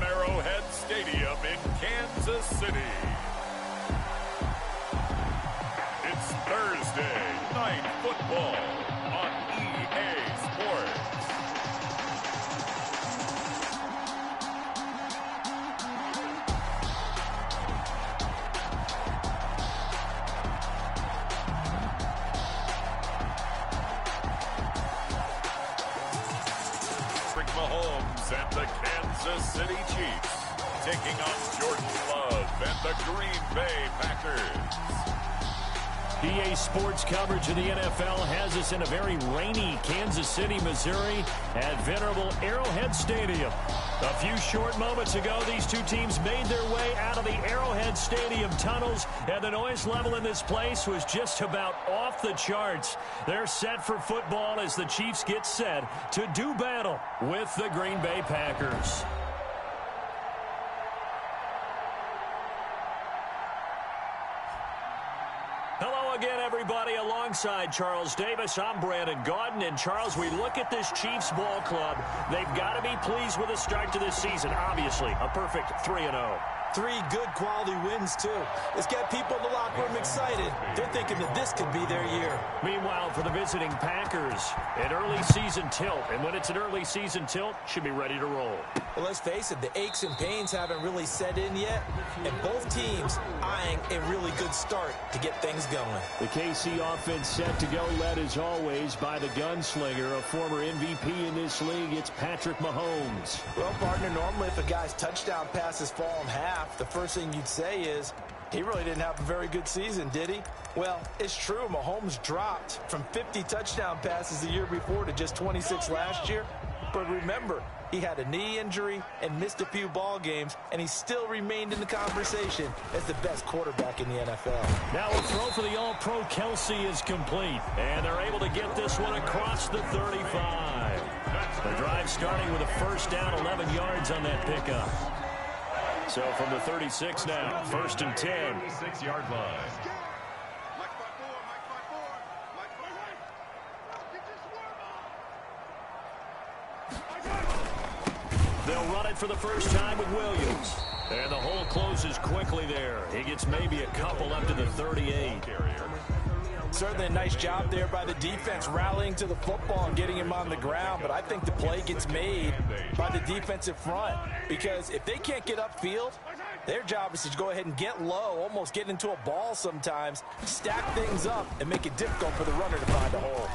Arrowhead Stadium in Kansas City. It's Thursday Night Football on EA Sports. Mahomes and the Kansas City Chiefs taking on Jordan Love and the Green Bay Packers. EA Sports coverage of the NFL has us in a very rainy Kansas City, Missouri at venerable Arrowhead Stadium. A few short moments ago, these two teams made their way out of the Arrowhead Stadium tunnels, and the noise level in this place was just about off the charts. They're set for football as the Chiefs get set to do battle with the Green Bay Packers. Hello again, everybody. Alongside Charles Davis, I'm Brandon Gaudin. And, Charles, we look at this Chiefs ball club. They've got to be pleased with the start to this season. Obviously, a perfect 3-0. 3 good quality wins, too. It's got people in the locker room excited. They're thinking that this could be their year. Meanwhile, for the visiting Packers, an early season tilt. And when it's an early season tilt, should be ready to roll. Well, let's face it, the aches and pains haven't really set in yet. And both teams eyeing a really good start to get things going. The KC offense set to go, led as always by the gunslinger, a former MVP in this league. It's Patrick Mahomes. Well, partner, normally if a guy's touchdown passes fall in half, the first thing you'd say is, he really didn't have a very good season, did he? Well, it's true. Mahomes dropped from 50 touchdown passes the year before to just 26 last year. But remember, he had a knee injury and missed a few ball games, and he still remained in the conversation as the best quarterback in the NFL. Now a throw for the All-Pro Kelsey is complete, and they're able to get this one across the 35. The drive starting with a first down, 11 yards on that pickup. So from the 36 now, 1st and 10. 36-yard line. They'll run it for the first time with Williams. And the hole closes quickly there. He gets maybe a couple up to the 38. Certainly a nice job there by the defense rallying to the football and getting him on the ground. But I think the play gets made by the defensive front. Because if they can't get upfield, their job is to go ahead and get low, almost get into a ball sometimes, stack things up, and make it difficult for the runner to find a hole.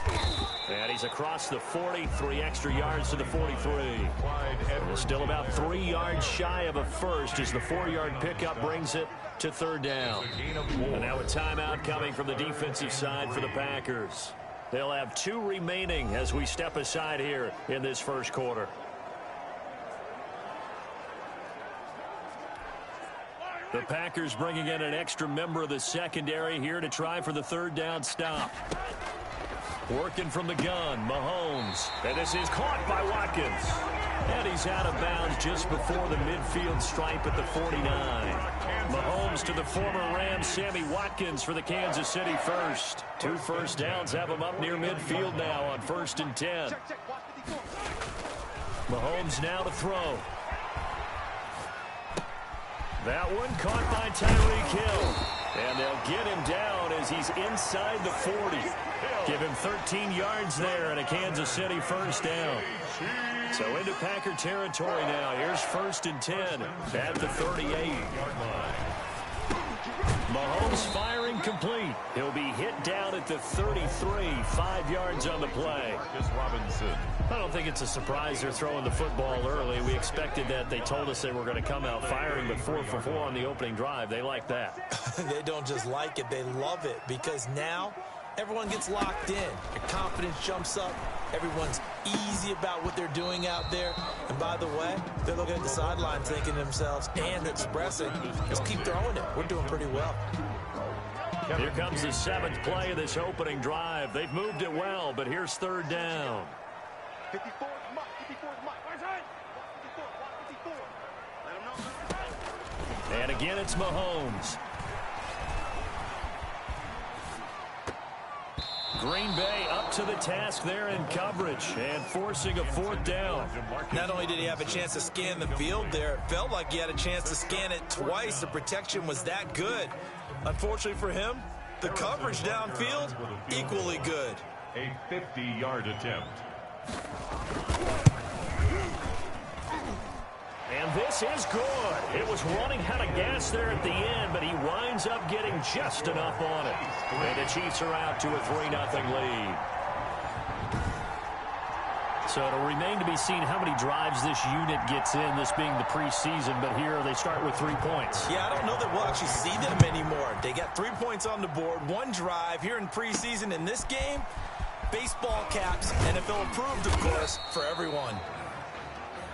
And he's across the 40, 3 extra yards to the 43. Still about 3 yards shy of a first as the 4-yard pickup brings it to 3rd down. And now a timeout coming from the defensive side for the Packers. They'll have 2 remaining as we step aside here in this first quarter. The Packers bringing in an extra member of the secondary here to try for the 3rd down stop. Working from the gun, Mahomes. And this is caught by Watkins. And he's out of bounds just before the midfield stripe at the 49. Mahomes to the former Rams, Sammy Watkins for the Kansas City first. 2 first downs have him up near midfield now on 1st and 10. Mahomes now to throw. That one caught by Tyreek Hill. And they'll get him down as he's inside the 40. Give him 13 yards there and a Kansas City first down. So into Packer territory now. Here's 1st and 10 at the 38-yard line. Mahomes firing complete. He'll be hit down at the 33, 5 yards on the play. I don't think it's a surprise they're throwing the football early. We expected that. They told us they were going to come out firing, but 4 for 4 on the opening drive. They like that. They don't just like it, they love it, because now everyone gets locked in. Their confidence jumps up. Everyone's easy about what they're doing out there. And by the way, they're looking at the sideline thinking to themselves and expressing, just keep throwing it. We're doing pretty well. Here comes the 7th play of this opening drive. They've moved it well, but here's 3rd down. 54, and again, it's Mahomes. Green Bay up to the task there in coverage and forcing a fourth down. Not only did he have a chance to scan the field there, it felt like he had a chance to scan it twice. The protection was that good. Unfortunately for him, the coverage downfield, equally good. A 50-yard attempt. And this is good. It was running out of gas there at the end, but he winds up getting just enough on it. And the Chiefs are out to a 3-0 lead. So it'll remain to be seen how many drives this unit gets in, this being the preseason. But here they start with 3 points. Yeah, I don't know that we'll actually see them anymore. They got 3 points on the board, 1 drive here in preseason. In this game, baseball caps, NFL approved, of course, for everyone.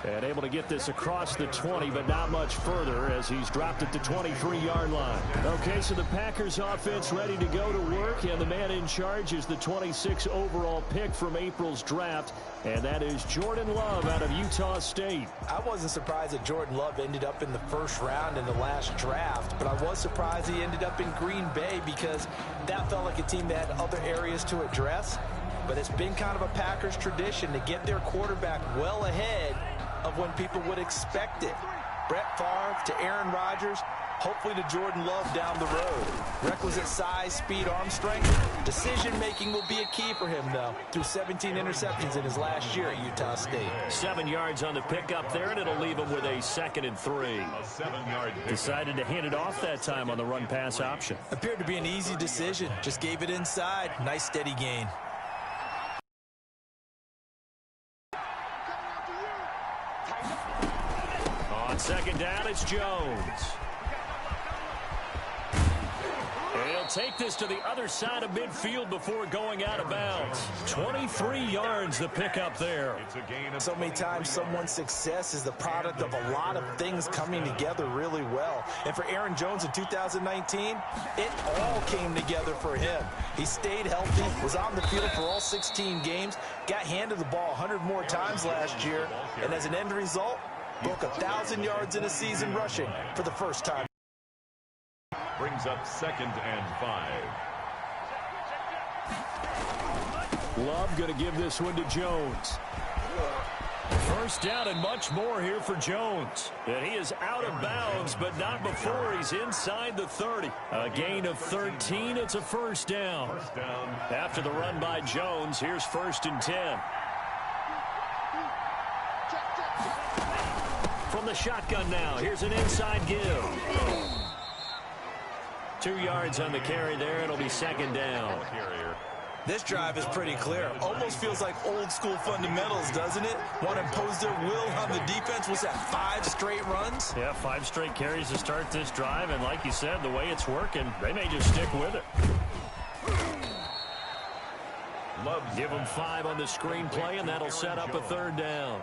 And able to get this across the 20, but not much further as he's dropped at the 23-yard line. Okay, so the Packers offense ready to go to work, and the man in charge is the 26 overall pick from April's draft, and that is Jordan Love out of Utah State. I wasn't surprised that Jordan Love ended up in the first round in the last draft, but I was surprised he ended up in Green Bay because that felt like a team that had other areas to address. But it's been kind of a Packers tradition to get their quarterback well ahead of when people would expect it. Brett Favre to Aaron Rodgers, hopefully to Jordan Love down the road. Requisite size, speed, arm strength. Decision-making will be a key for him, though, through 17 interceptions in his last year at Utah State. 7 yards on the pickup there, and it'll leave him with a 2nd and 3. A 7-yard Decided to hand it off that time on the run-pass option. Appeared to be an easy decision. Just gave it inside. Nice, steady gain. On 2nd down, it's Jones. And he'll take this to the other side of midfield before going out of bounds. 23 yards the pickup there. It's a gain of So many times someone's success is the product of a lot of things coming together really well. And for Aaron Jones in 2019, it all came together for him. He stayed healthy, was on the field for all 16 games, got handed the ball 100 more times last year, and as an end result, broke 1,000 yards in a season rushing for the first time. brings up 2nd and 5. Love going to give this one to Jones. First down and much more here for Jones. And he is out of bounds, but not before he's inside the 30. A gain of 13. It's a first down. First down. After the run by Jones, here's 1st and 10. From the shotgun now, here's an inside give. 2 yards on the carry there. It'll be 2nd down. This drive is pretty clear. Almost feels like old school fundamentals, doesn't it? Want to impose their will on the defense. Was that 5 straight runs? Yeah, 5 straight carries to start this drive. And like you said, the way it's working, they may just stick with it. Give them 5 on the screenplay, and that'll set up a 3rd down.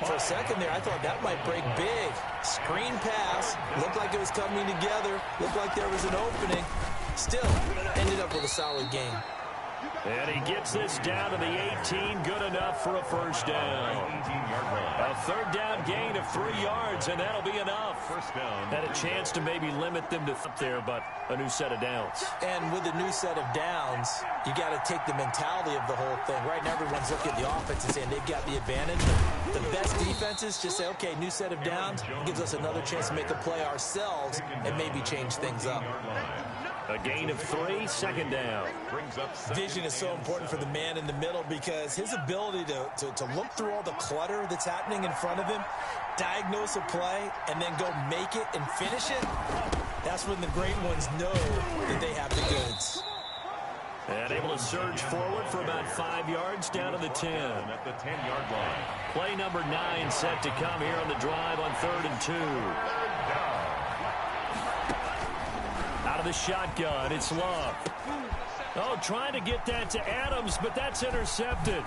For a second there, I thought that might break big. Screen pass. Looked like it was coming together. Looked like there was an opening. Still, ended up with a solid game. And he gets this down to the 18. Good enough for a first down. A 3rd down gain of 3 yards, and that'll be enough. First down. Had a chance to maybe limit them to up there, but a new set of downs. And with a new set of downs, you got to take the mentality of the whole thing. Right now, everyone's looking at the offense and saying they've got the advantage. The best defenses just say, okay, new set of downs. Gives us another chance to make a play ourselves and maybe change things up. A gain of 3, 2nd down. Vision is so important for the man in the middle because his ability to look through all the clutter that's happening in front of him, diagnose a play, and then go make it and finish it, that's when the great ones know that they have the goods. And able to surge forward for about 5 yards down to the 10. At the 10-yard line. Play number 9 set to come here on the drive on 3rd and 2. Out of the shotgun, it's Love. Oh, trying to get that to Adams, but that's intercepted.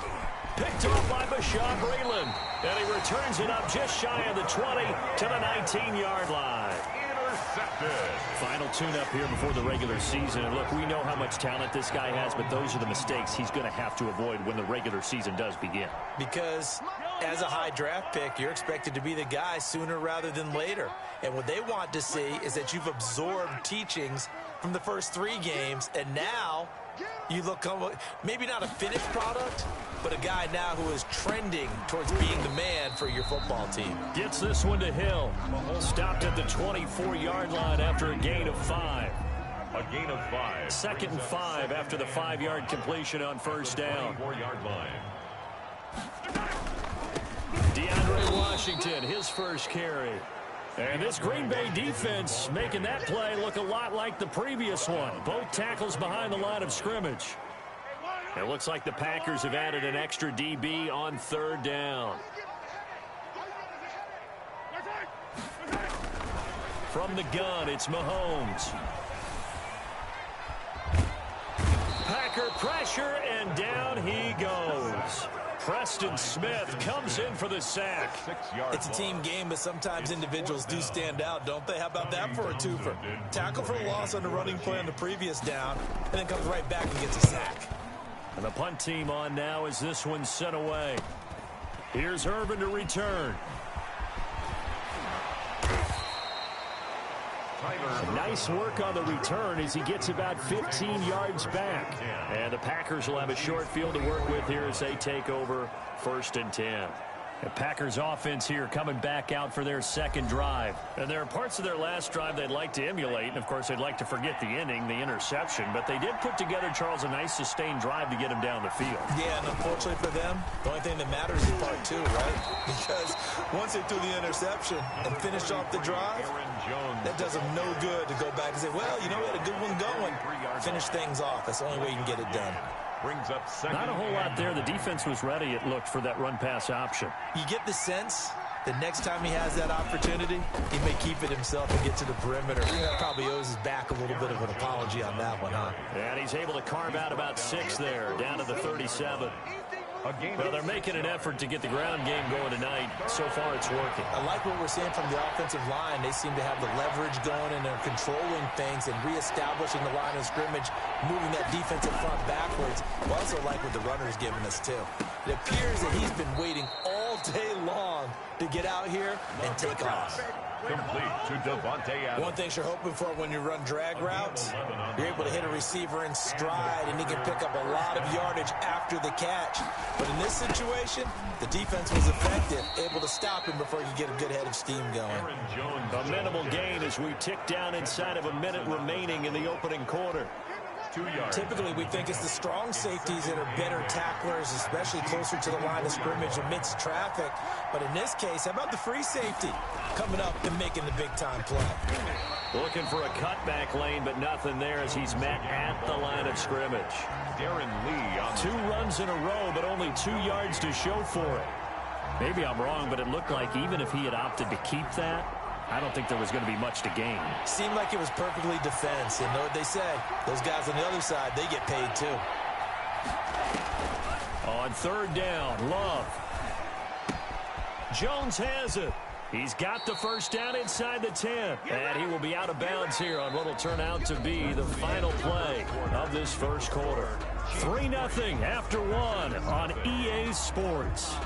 Picked off by Bashaud Breeland. And he returns it up just shy of the 20 to the 19-yard line. Intercepted. Final tune-up here before the regular season. And look, we know how much talent this guy has, but those are the mistakes he's going to have to avoid when the regular season does begin. Because As a high draft pick, you're expected to be the guy sooner rather than later. And what they want to see is that you've absorbed teachings from the first 3 games, and now you look maybe not a finished product, but a guy now who is trending towards being the man for your football team. Gets this one to Hill. Stopped at the 24-yard line after a gain of 5. A gain of 5. 2nd and 5 after the 5-yard completion on first down. 4-yard line. DeAndre Washington, his first carry. And this Green Bay defense making that play look a lot like the previous one. Both tackles behind the line of scrimmage. It looks like the Packers have added an extra DB on 3rd down. From the gun, it's Mahomes. Packer pressure, and down he goes. Preston Smith comes in for the sack. It's a team game, but sometimes individuals do stand out, don't they? How about that for a twofer? Tackle for a loss on the running play on the previous down, and then comes right back and gets a sack. And the punt team on now as this one's sent away. Here's Irvin to return. Nice work on the return as he gets about 15 yards back. And the Packers will have a short field to work with here as they take over 1st and 10. The Packers offense here coming back out for their 2nd drive. And there are parts of their last drive they'd like to emulate. And, of course, they'd like to forget the inning, the interception. But they did put together, Charles, a nice sustained drive to get him down the field. Yeah, and unfortunately for them, the only thing that matters is part 2, right? Because once they threw the interception and finished off the drive, that does them no good to go back and say, well, you know, we had a good one going. Finish things off. That's the only way you can get it done. Brings up second. Not a whole lot there. The defense was ready, it looked, for that run-pass option. You get the sense that next time he has that opportunity, he may keep it himself and get to the perimeter. Probably owes his back a little bit of an apology on that one, huh? And he's able to carve out about 6 there, down to the 37. Well, they're making an effort to get the ground game going tonight. So far, it's working. I like what we're seeing from the offensive line. They seem to have the leverage going, and they're controlling things and reestablishing the line of scrimmage, moving that defensive front backwards. I also like what the runner's giving us, too. It appears that he's been waiting all day long to get out here and take off. Complete to Devontae Adams. One thing you're hoping for when you run drag routes, you're able to hit a receiver in stride, and he can pick up a lot of yardage after the catch. But in this situation, the defense was effective, able to stop him before he could get a good head of steam going. A minimal gain as we tick down inside of a minute remaining in the opening quarter. 2 yards. Typically, we think it's the strong safeties that are better tacklers, especially closer to the line of scrimmage amidst traffic. But in this case, how about the free safety coming up and making the big-time play? Looking for a cutback lane, but nothing there as he's met at the line of scrimmage. Darren Lee on 2 runs in a row, but only 2 yards to show for it. Maybe I'm wrong, but it looked like even if he had opted to keep that, I don't think there was going to be much to gain. Seemed like it was perfectly defense. And know what they said? Those guys on the other side, they get paid too. On 3rd down, Love. Jones has it. He's got the first down inside the 10. And he will be out of bounds here on what will turn out to be the final play of this first quarter. 3-0 after 1 on EA Sports.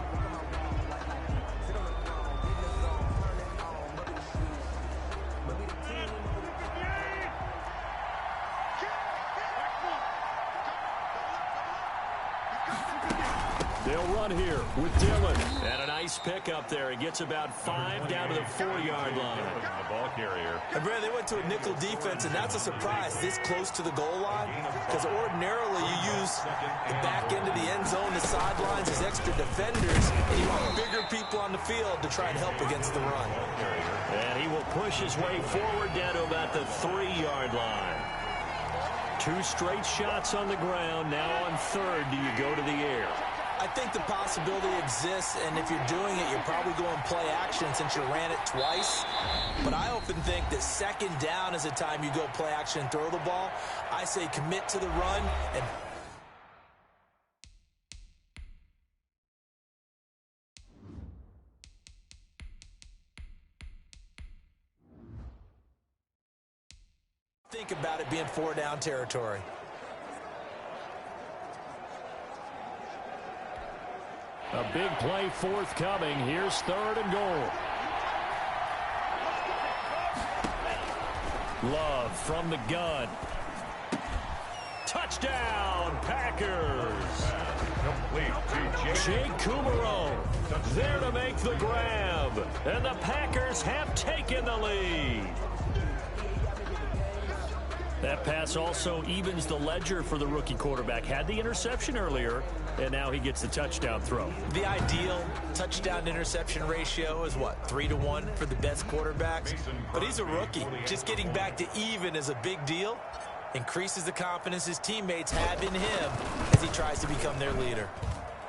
They'll run here with Dillon. And a nice pick up there. He gets about 5 down to the 4-yard line. the ball carrier. And Brad, they went to a nickel defense, and that's a surprise this close to the goal line, because ordinarily you use the back end of the end zone, the sidelines as extra defenders, and you want bigger people on the field to try and help against the run. And he will push his way forward down to about the 3-yard line. 2 straight shots on the ground. Now on 3rd, do you go to the air? I think the possibility exists, and if you're doing it, you're probably going play action since you ran it twice. But I often think that 2nd down is the time you go play action and throw the ball. I say commit to the run and think about it being 4-down territory. A big play forthcoming. Here's 3rd and goal. Love from the gun. Touchdown, Packers. Jake Kumaro there to make the grab. And the Packers have taken the lead. That pass also evens the ledger for the rookie quarterback. Had the interception earlier, and now he gets the touchdown throw. The ideal touchdown-interception ratio is, what, 3-to-1 for the best quarterbacks? But he's a rookie. Just getting back to even is a big deal. Increases the confidence his teammates have in him as he tries to become their leader.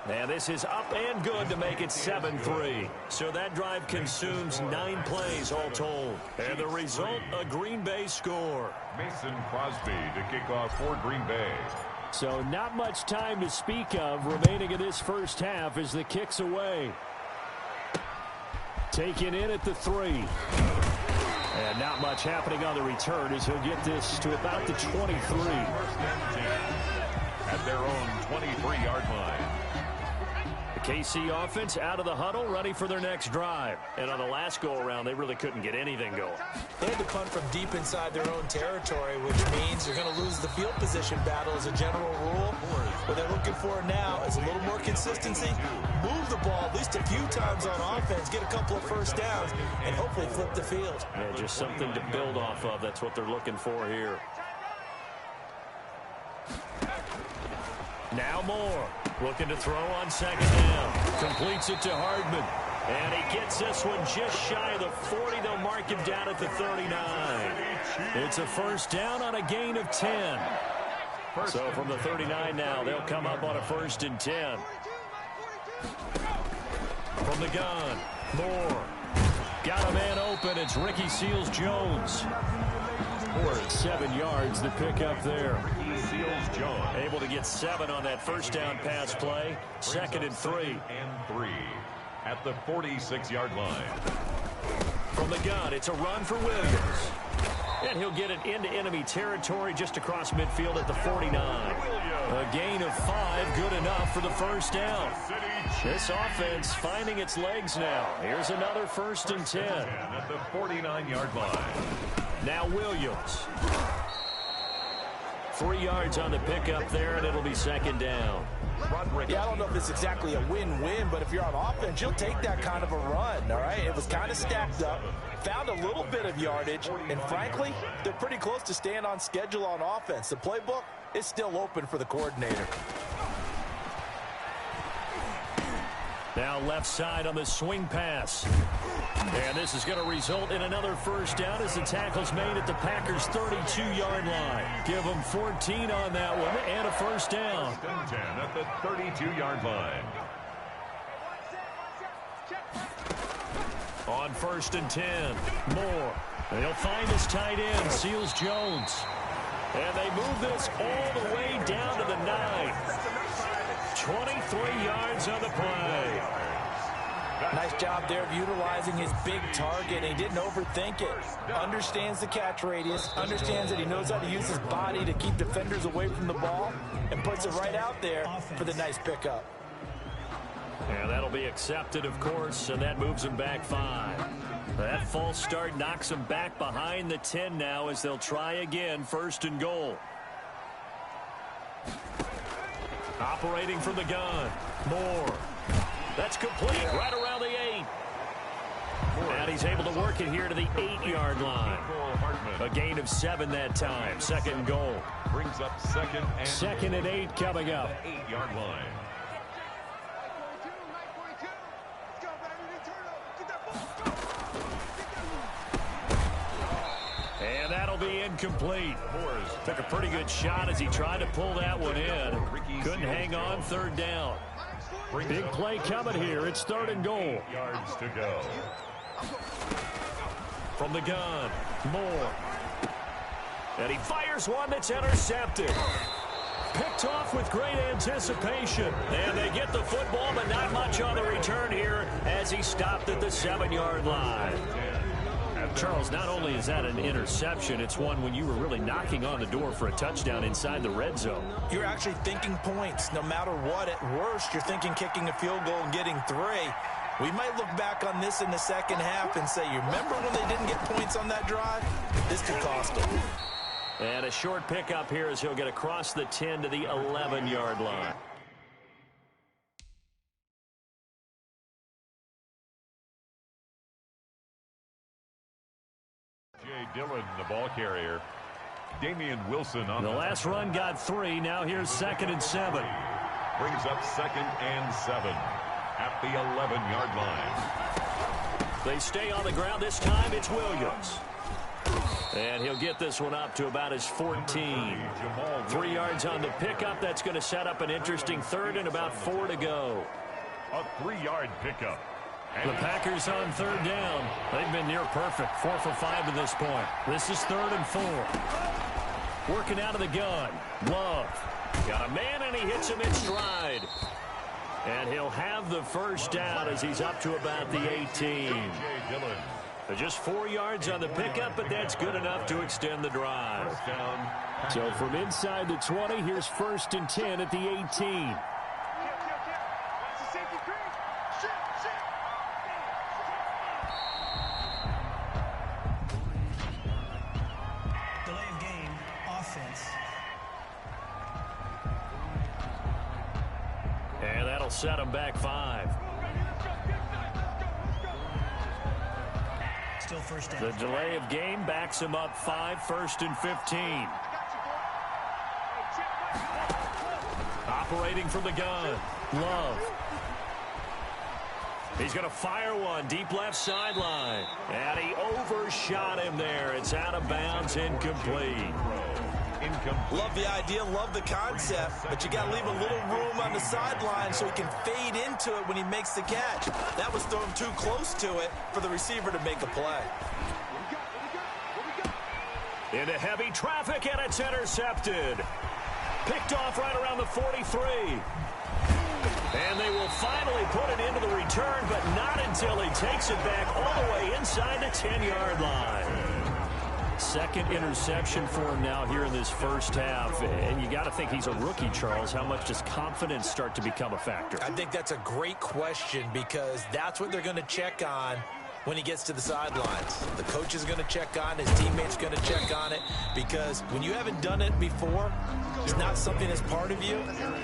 And this is up and good to make it 7-3. So that drive consumes 9 plays all told. And the result, a Green Bay score. Mason Crosby to kick off for Green Bay. So not much time to speak of remaining in this first half as the kick's away. Taken in at the 3. And not much happening on the return as he'll get this to about the 23. At their own 23-yard line. The KC offense out of the huddle, ready for their next drive. And on the last go-around, they really couldn't get anything going. They had to punt from deep inside their own territory, which means they're going to lose the field position battle as a general rule. What they're looking for now is a little more consistency, move the ball at least a few times on offense, get a couple of first downs, and hopefully flip the field. Yeah, just something to build off of. That's what they're looking for here. Now Moore, looking to throw on 2nd down. Completes it to Hardman. And he gets this one just shy of the 40. They'll mark him down at the 39. It's a first down on a gain of 10. So from the 39 now, they'll come up on a 1st and 10. From the gun, Moore. Got a man open. It's Ricky Seals-Jones. For 7 yards, the pickup there. Seals-Jones able to get 7 on that first down pass play. 2nd and 3. And 3 at the 46-yard line. From the gun, it's a run for Williams. And he'll get it into enemy territory just across midfield at the 49. A gain of 5, good enough for the first down. This offense finding its legs now. Here's another 1st and 10. At the 49-yard line. Now Williams. 3 yards on the pickup there, and it'll be 2nd down. Yeah, I don't know if it's exactly a win-win, but if you're on offense, you'll take that kind of a run, all right? It was kind of stacked up, found a little bit of yardage, and frankly, they're pretty close to staying on schedule on offense. The playbook is still open for the coordinator. Now left side on the swing pass. And this is going to result in another first down as the tackle's made at the Packers' 32-yard line. Give them 14 on that one and a first down. 10 at the 32-yard line. On 1st and 10, Moore. They'll find his tight end, Seals-Jones. And they move this all the way down to the 9. 23 yards on the play. Nice job there of utilizing his big target. He didn't overthink it. Understands the catch radius. Understands that he knows how to use his body to keep defenders away from the ball. And puts it right out there for the nice pickup. And that'll be accepted, of course. And that moves him back 5. That false start knocks him back behind the 10 now as they'll try again. 1st and goal. Operating from the gun. Moore. That's complete right around the 8. And he's able to work it here to the 8-yard line. A gain of 7 that time. 2nd and goal. Brings up 2nd and 8 coming up. 8-yard line. And that'll be incomplete. Took a pretty good shot as he tried to pull that one in. Couldn't hang on. 3rd down. Big play coming here. It's 3rd and goal. 8 yards to go. From the gun, Moore. And he fires one that's intercepted. Picked off with great anticipation. And they get the football, but not much on the return here as he stopped at the 7-yard line. Charles, not only is that an interception, it's one when you were really knocking on the door for a touchdown inside the red zone. You're actually thinking points. No matter what, at worst, you're thinking kicking a field goal and getting 3. We might look back on this in the second half and say, you remember when they didn't get points on that drive? This could cost them. And a short pickup here as he'll get across the 10 to the 11-yard line. Dillon, the ball carrier. Damian Wilson on the last run got 3. Now here's 2nd and 7. Brings up 2nd and 7 at the 11-yard line. They stay on the ground. This time it's Williams. And he'll get this one up to about his 14. 3 yards on the pickup. That's going to set up an interesting 3rd and about 4 to go. A 3-yard pickup. The Packers on 3rd down. They've been near perfect. 4 for 5 to this point. This is 3rd and 4. Working out of the gun. Love. Got a man, and he hits him in stride. And he'll have the first down as he's up to about the 18. Just 4 yards on the pickup, but that's good enough to extend the drive. So from inside the 20, here's 1st and 10 at the 18. And that'll set him back 5. Still first down. The delay of game backs him up 5, 1st and 15. Operating from the gun. Love. He's going to fire one deep left sideline. And he overshot him there. It's out of bounds, incomplete. Love the idea, love the concept, but you got to leave a little room on the sideline so he can fade into it when he makes the catch. That was thrown too close to it for the receiver to make a play. Into heavy traffic, and it's intercepted. Picked off right around the 43. And they will finally put it into the return, but not until he takes it back all the way inside the 10-yard line. 2nd interception for him now here in this first half. And you got to think he's a rookie, Charles. How much does confidence start to become a factor? I think that's a great question because that's what they're going to check on when he gets to the sidelines. The coach is going to check on it. His teammates going to check on it because when you haven't done it before, it's not something that's part of you.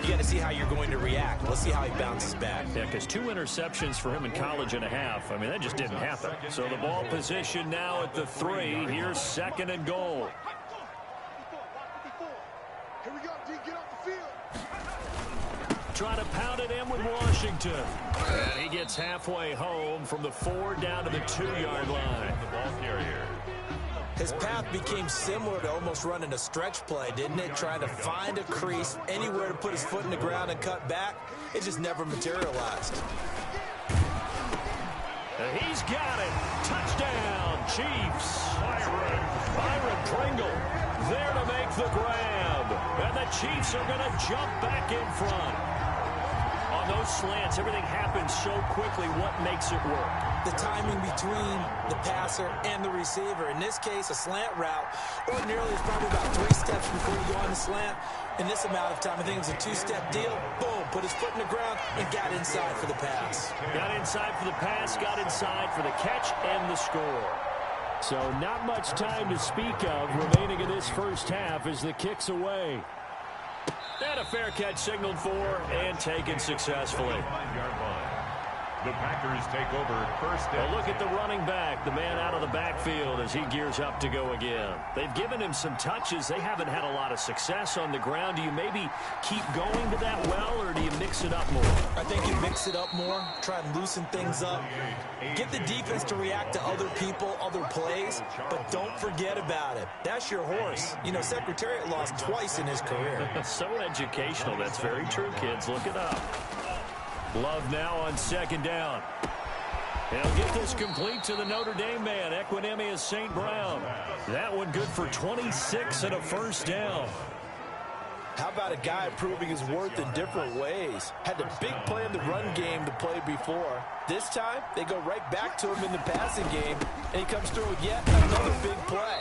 You got to see how you're going to react. Let's see how he bounces back. Yeah, because 2 interceptions for him in college and a half. I mean, that just didn't happen. So the ball position now at the 3. Here's 2nd and goal. Here we go, D. Get off the field. Trying to pound it in with Washington. And he gets halfway home from the 4 down to the 2-yard line. The ball carrier. His path became similar to almost running a stretch play, didn't it? Trying to find a crease, anywhere to put his foot in the ground and cut back. It just never materialized. And he's got it. Touchdown, Chiefs. Byron Pringle there to make the grab. And the Chiefs are going to jump back in front. On those slants, everything happens so quickly. What makes it work? The timing between the passer and the receiver. In this case, a slant route. Ordinarily, it's probably about 3 steps before you go on the slant. In this amount of time, I think it was a 2-step deal. Boom, put his foot in the ground and got inside for the pass. Got inside for the pass, got inside for the catch and the score. So not much time to speak of remaining in this first half as the kick's away. And a fair catch signaled for and taken successfully. The Packers take over first down. Well, look at the running back, the man out of the backfield as he gears up to go again. They've given him some touches. They haven't had a lot of success on the ground. Do you maybe keep going to that well, or do you mix it up more? I think you mix it up more, try and loosen things up. Get the defense to react to other people, other plays, but don't forget about it. That's your horse. You know, Secretariat lost twice in his career. So educational. That's very true, kids. Look it up. Love now on 2nd down. He'll get this complete to the Notre Dame man, Equinemius St. Brown. That one good for 26 and a first down. How about a guy proving his worth in different ways? Had a big play in the run game to play before. This time, they go right back to him in the passing game, and he comes through with yet another big play.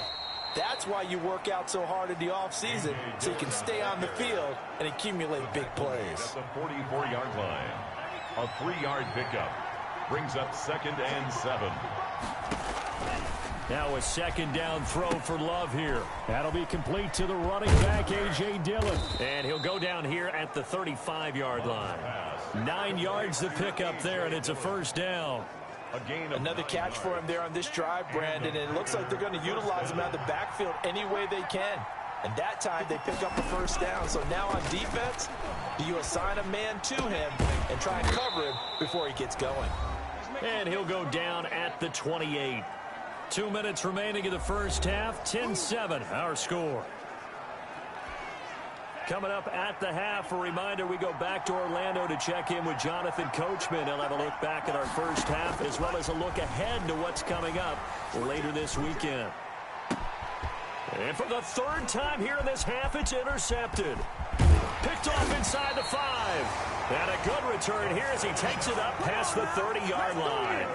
That's why you work out so hard in the offseason, so you can stay on the field and accumulate big plays. At the 44-yard line, a 3-yard pickup brings up 2nd and 7. Now a second down throw for Love here. That'll be complete to the running back, A.J. Dillon. And he'll go down here at the 35-yard line. 9 yards to pick up there, and it's a first down. Another catch for him there on this drive, Brandon, and it looks like they're going to utilize him out of the backfield any way they can. And that time they pick up a first down. So now on defense, do you assign a man to him and try and cover him before he gets going? And he'll go down at the 28. 2 minutes remaining in the first half. 10-7 our score. Coming up at the half, a reminder, we go back to Orlando to check in with Jonathan Coachman. He'll have a look back at our first half as well as a look ahead to what's coming up later this weekend. And for the third time here in this half, it's intercepted. Picked off inside the 5. And a good return here as he takes it up past the 30-yard line.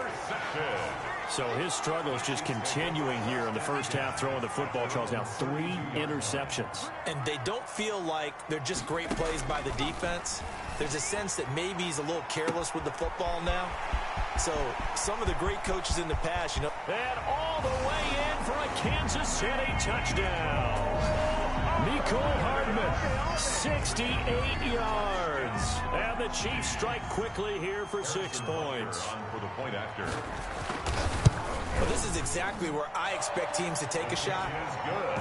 So his struggle is just continuing here in the first half, throwing the football. Charles, now 3 interceptions. And they don't feel like they're just great plays by the defense. There's a sense that maybe he's a little careless with the football now. So some of the great coaches in the past, you know. And all the way in for a Kansas City touchdown. Mecole Hardman, 68 yards. And the Chiefs strike quickly here for 6 points. For the point after. Well, this is exactly where I expect teams to take a shot.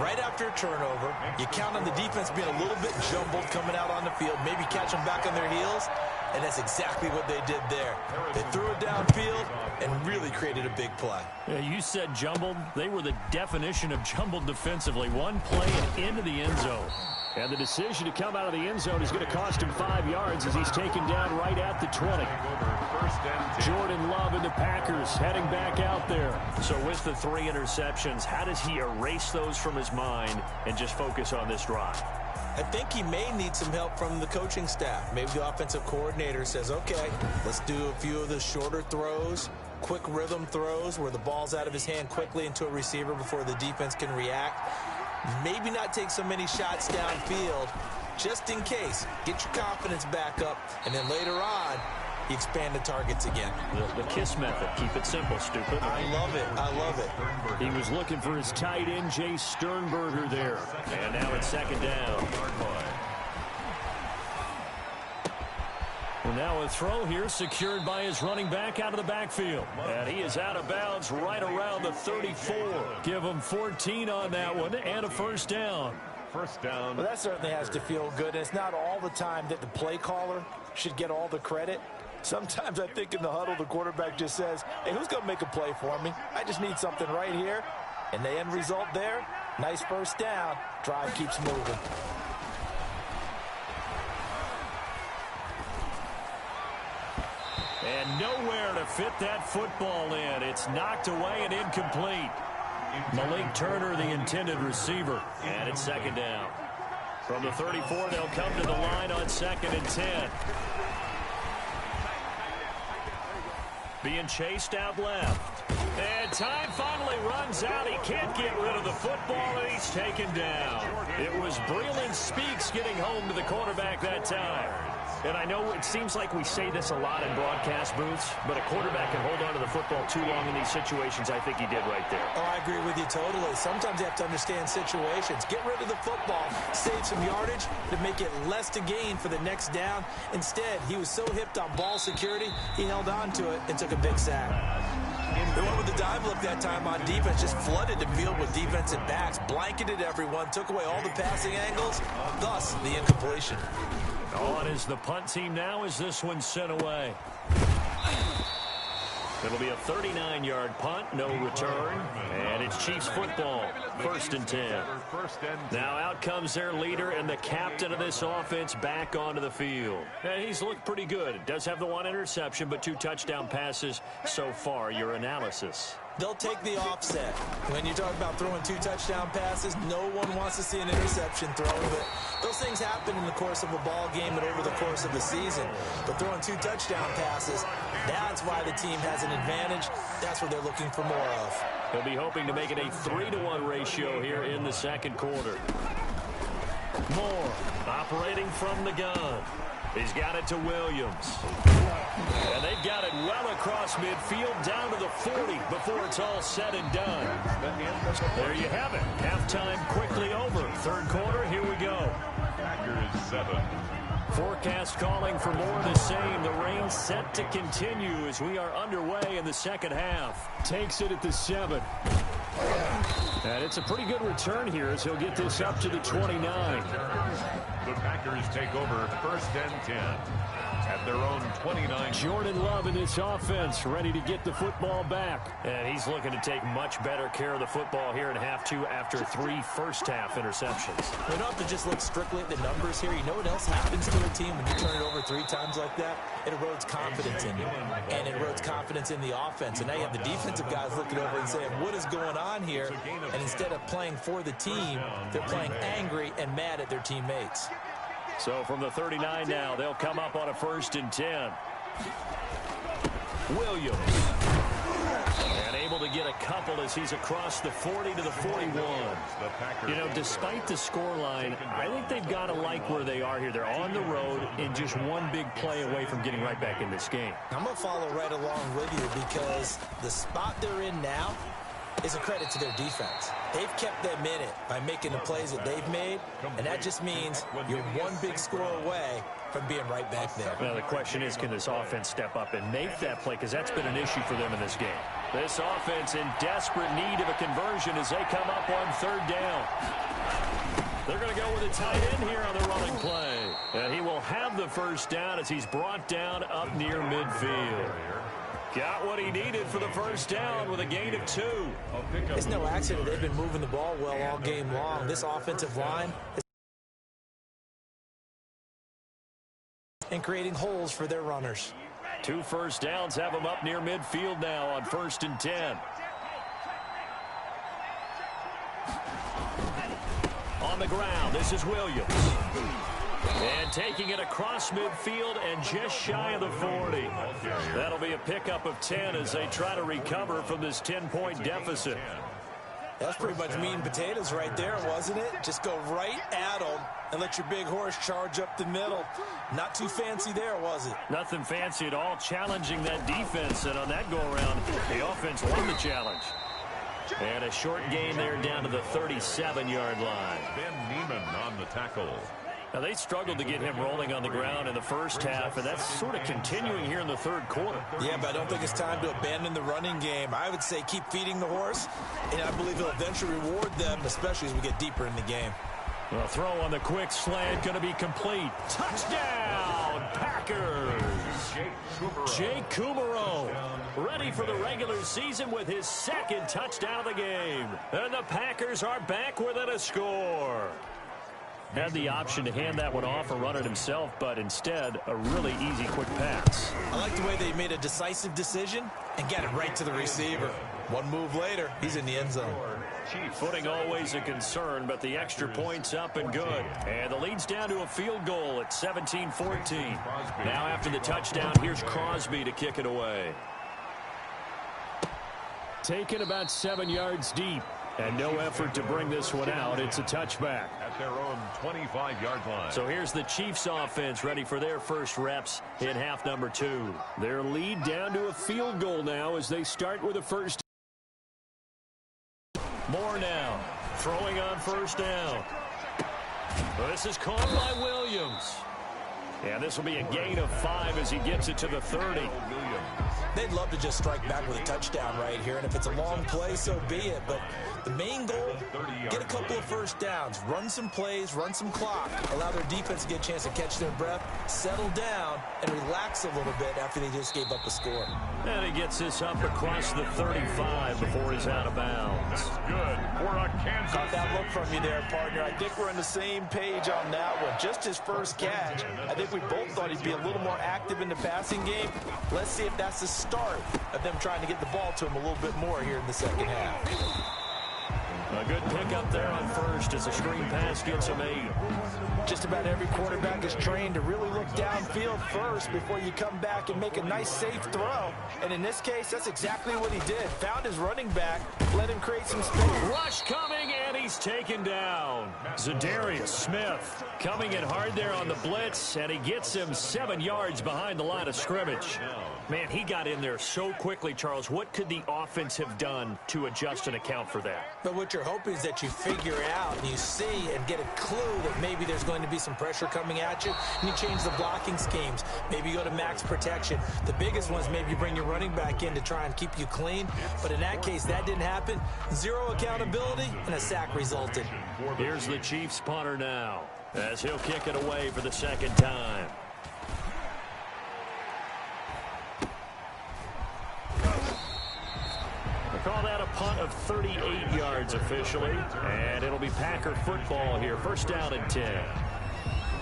Right after a turnover, you count on the defense being a little bit jumbled coming out on the field, maybe catch them back on their heels, and that's exactly what they did there. They threw it downfield and really created a big play. Yeah, you said jumbled. They were the definition of jumbled defensively. One play and into the end zone. And the decision to come out of the end zone is going to cost him 5 yards as he's taken down right at the 20. Jordan Love and the Packers heading back out there. So with the 3 interceptions, how does he erase those from his mind and just focus on this drive? I think he may need some help from the coaching staff. Maybe the offensive coordinator says, okay, let's do a few of the shorter throws, quick rhythm throws where the ball's out of his hand quickly into a receiver before the defense can react. Maybe not take so many shots downfield just in case. Get your confidence back up, and then later on, you expand the targets again. The KISS method. Keep it simple, stupid. I love it. I love it. He was looking for his tight end, Jay Sternberger, there. And now it's second down. Well, now a throw here secured by his running back out of the backfield. And he is out of bounds right around the 34. Give him 14 on that one and a first down. First down. Well, that certainly has to feel good. It's not all the time that the play caller should get all the credit. Sometimes I think in the huddle, the quarterback just says, hey, who's going to make a play for me? I just need something right here. And the end result there, nice first down. Drive keeps moving. And nowhere to fit that football in. It's knocked away and incomplete. Malik Turner, the intended receiver. And it's second down. From the 34, they'll come to the line on 2nd and 10. Being chased out left. And time finally runs out. He can't get rid of the football, and he's taken down. It was Breland Speaks getting home to the quarterback that time. And I know it seems like we say this a lot in broadcast booths, but a quarterback can hold on to the football too long in these situations. I think he did right there. Oh, I agree with you totally. Sometimes you have to understand situations. Get rid of the football, save some yardage to make it less to gain for the next down. Instead, he was so hipped on ball security, he held on to it and took a big sack. The one with the dive look that time on defense just flooded the field with defensive backs, blanketed everyone, took away all the passing angles, thus the incompletion. On is the punt team now as this one's sent away. It'll be a 39-yard punt, no return, and it's Chiefs football, 1st and 10. Now out comes their leader and the captain of this offense back onto the field. And he's looked pretty good. Does have the 1 interception, but 2 touchdown passes so far. Your analysis? They'll take the offset. When you talk about throwing 2 touchdown passes, no one wants to see an interception thrown. But those things happen in the course of a ball game and over the course of the season. But throwing 2 touchdown passes, that's why the team has an advantage. That's what they're looking for more of. He'll be hoping to make it a 3-to-1 ratio here in the second quarter. Moore operating from the gun. He's got it to Williams. And they've got it well across midfield down to the 40 before it's all said and done. There you have it. Halftime quickly over. Third quarter, here we go. Packers 7. Forecast calling for more of the same. The rain set to continue as we are underway in the second half. Takes it at the 7. And it's a pretty good return here as he'll get this up to the 29. The Packers take over 1st and 10 at their own 29. Jordan Love in this offense, ready to get the football back. And he's looking to take much better care of the football here in half 2 after 3 first-half interceptions. We don't have to just look strictly at the numbers here. You know what else happens to a team when you turn it over 3 times like that? It erodes confidence in you, and it erodes confidence in the offense. And now you have the defensive guys looking over and saying, what is going on here? And instead of playing for the team, they're playing angry and mad at their teammates. So from the 39 now, they'll come up on a 1st and 10. Williams. And able to get a couple as he's across the 40 to the 41. You know, despite the scoreline, I think they've got to like where they are here. They're on the road and just one big play away from getting right back in this game. I'm going to follow right along with you because the spot they're in now is a credit to their defense. They've kept them in it by making the plays that they've made, and that just means you're one big score away from being right back there. Well, the question is, can this offense step up and make that play? Because that's been an issue for them in this game. This offense in desperate need of a conversion as they come up on 3rd down. They're going to go with a tight end here on the running play. And he will have the 1st down as he's brought down up near midfield. Got what he needed for the 1st down with a gain of 2. It's no accident they've been moving the ball well all game long. This offensive line is and creating holes for their runners. 2 first downs have them up near midfield now on 1st and 10. On the ground, this is Williams. And taking it across midfield and just shy of the 40. That'll be a pickup of 10 as they try to recover from this 10-point deficit. That's pretty much meat and potatoes right there, wasn't it? Just go right at them and let your big horse charge up the middle. Not too fancy there, was it? Nothing fancy at all, challenging that defense. And on that go-around, the offense won the challenge. And a short gain there down to the 37-yard line. Ben Neiman on the tackle. Now, they struggled to get him rolling on the ground in the first half, and that's sort of continuing here in the 3rd quarter. Yeah, but I don't think it's time to abandon the running game. I would say keep feeding the horse, and I believe he'll eventually reward them, especially as we get deeper in the game. The throw on the quick slant going to be complete. Touchdown, Packers! Jake Kumaro ready for the regular season with his 2nd touchdown of the game. And the Packers are back within a score. Had the option to hand that one off or run it himself, but instead, a really easy, quick pass. I like the way they made a decisive decision and got it right to the receiver. One move later, he's in the end zone. Footing always a concern, but the extra point's up and good. And the lead's down to a field goal at 17-14. Now after the touchdown, here's Crosby to kick it away. Taken about 7 yards deep. And no effort to bring this one out. It's a touchback. At their own 25-yard line. So here's the Chiefs offense ready for their first reps in half number 2. Their lead down to a field goal now as they start with a 1st. Moore now throwing on 1st down. This is caught by Williams. And this will be a gain of 5 as he gets it to the 30. They'd love to just strike back with a touchdown right here, and if it's a long play, so be it. But the main goal, get a couple of 1st downs, run some plays, run some clock, allow their defense to get a chance to catch their breath, settle down, and relax a little bit after they just gave up a score. And he gets this up across the 35 before he's out of bounds. Good for a Kansas. Got that look from you there, partner. I think we're on the same page on that one. Just his first catch, I think we both thought he'd be a little more active explosive in the passing game. Let's see if that's the start of them trying to get the ball to him a little bit more here in the second half. A good pickup there on first as a screen pass gets him 8. Just about every quarterback is trained to really look downfield first before you come back and make a nice, safe throw. And in this case, that's exactly what he did. Found his running back, let him create some space. Rush coming, and he's taken down. Zadarius Smith coming in hard there on the blitz, and he gets him 7 yards behind the line of scrimmage. Man, he got in there so quickly, Charles. What could the offense have done to adjust and account for that? But what you're hoping is that you figure out and you see and get a clue that maybe there's going to be some pressure coming at you, and you change the blocking schemes. Maybe you go to max protection. The biggest one is maybe you bring your running back in to try and keep you clean. But in that case, that didn't happen. Zero accountability, and a sack resulted. Here's the Chiefs punter now as he'll kick it away for the second time. Call that a punt of 38 yards officially, and it'll be Packer football here. First down and 10.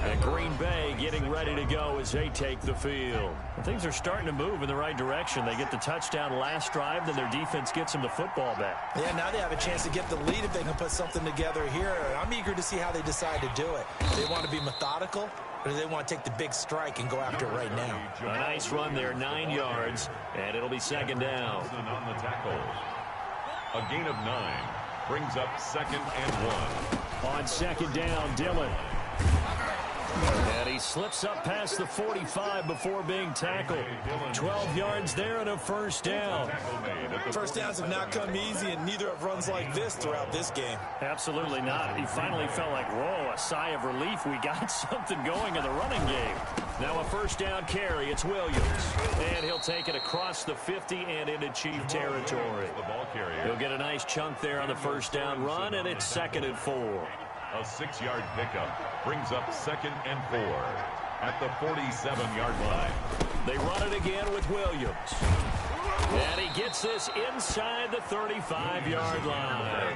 And Green Bay getting ready to go as they take the field. Things are starting to move in the right direction. They get the touchdown last drive, then their defense gets them the football back. Yeah, now they have a chance to get the lead if they can put something together here. I'm eager to see how they decide to do it. They want to be methodical, or do they want to take the big strike and go after it right now? A nice run there, 9 yards, and it'll be second down. On the tackle. A gain of 9 brings up 2nd and 1. On second down, Dillon. And he slips up past the 45 before being tackled. 12 yards there and a first down. First downs have not come easy, and neither have runs like this throughout this game. Absolutely not. He finally felt like, whoa, a sigh of relief. We got something going in the running game. Now a first down carry. It's Williams. And he'll take it across the 50 and into Chief territory. He'll get a nice chunk there on the first down run, and it's 2nd and 4. A 6-yard pickup brings up 2nd and 4 at the 47-yard line. They run it again with Williams. And he gets this inside the 35-yard line.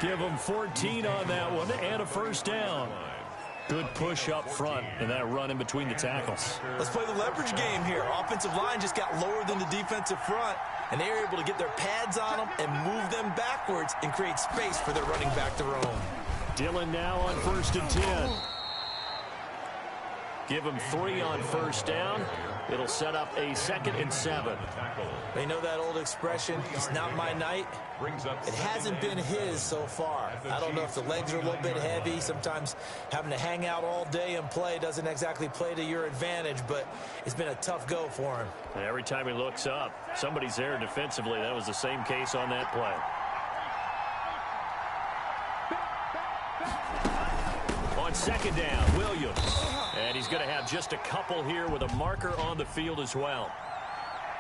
Give him 14 on that one and a first down. Good push up front and that run in between the tackles. Let's play the leverage game here. Offensive line just got lower than the defensive front, and they were able to get their pads on them and move them backwards and create space for their running back to roam. Dillon now on 1st and 10. Give him 3 on first down. It'll set up a 2nd and 7. They know that old expression, it's not my night. It hasn't been his so far. I don't know if the legs are a little bit heavy. Sometimes having to hang out all day and play doesn't exactly play to your advantage, but it's been a tough go for him. And every time he looks up, somebody's there defensively. That was the same case on that play. On second down, Williams. And he's going to have just a couple here with a marker on the field as well.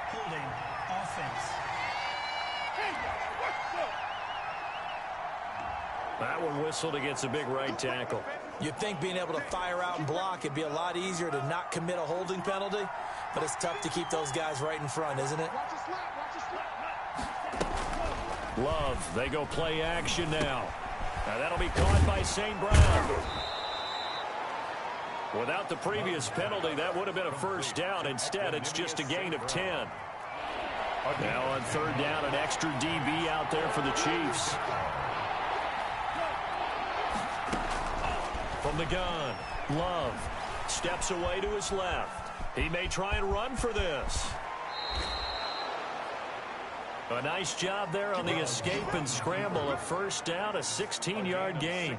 Holding offense. That one whistled against a big right tackle. You'd think being able to fire out and block, it'd be a lot easier to not commit a holding penalty, but it's tough to keep those guys right in front, isn't it? Love, they go play action now. Now that'll be caught by St. Brown. Without the previous penalty, that would have been a first down. Instead, it's just a gain of 10. Now on third down, an extra DB out there for the Chiefs. From the gun, Love steps away to his left. He may try and run for this. A nice job there on the escape and scramble. A first down, a 16-yard gain.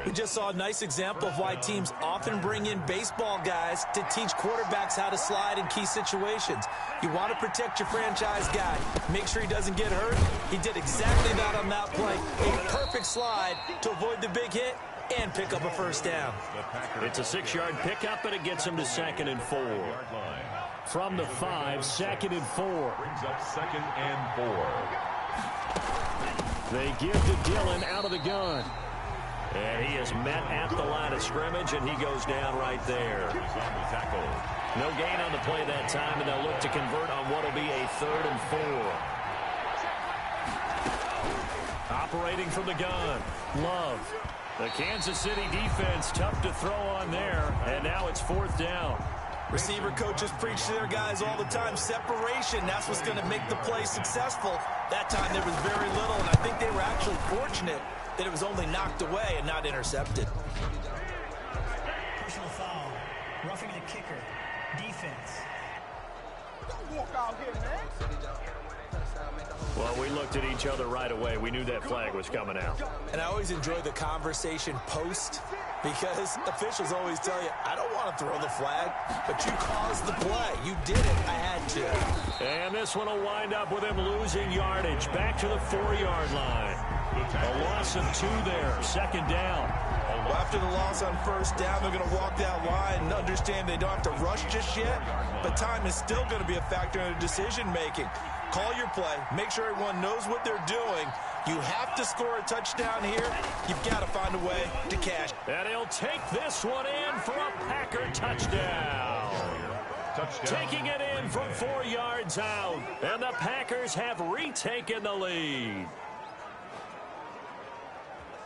We just saw a nice example of why teams often bring in baseball guys to teach quarterbacks how to slide in key situations. You want to protect your franchise guy. Make sure he doesn't get hurt. He did exactly that on that play. A perfect slide to avoid the big hit and pick up a first down. It's a 6-yard pickup, and it gets him to 2nd and 4. From the 5, 2nd and 4. Brings up 2nd and 4. They give to Dillon out of the gun. And he is met at the line of scrimmage, and he goes down right there. No gain on the play that time, and they'll look to convert on what will be a 3rd and 4. Operating from the gun, Love. The Kansas City defense tough to throw on there, and now it's 4th down. Receiver coaches preach to their guys all the time. Separation, that's what's going to make the play successful. That time there was very little, and I think they were actually fortunate that it was only knocked away and not intercepted. Personal foul. Roughing the kicker. Defense. Don't walk out here, man. Well, we looked at each other right away. We knew that flag was coming out. And I always enjoy the conversation post because officials always tell you, I don't want to throw the flag, but you caused the play. You did it. I had to. And this one will wind up with him losing yardage back to the 4-yard line. A loss of 2 there. Second down. Well, after the loss on first down, they're going to walk that line and understand they don't have to rush just yet, but time is still going to be a factor in their decision-making. Call your play. Make sure everyone knows what they're doing. You have to score a touchdown here. You've got to find a way to cash. And he'll take this one in for a Packer touchdown. Taking it in from 4 yards out. And the Packers have retaken the lead.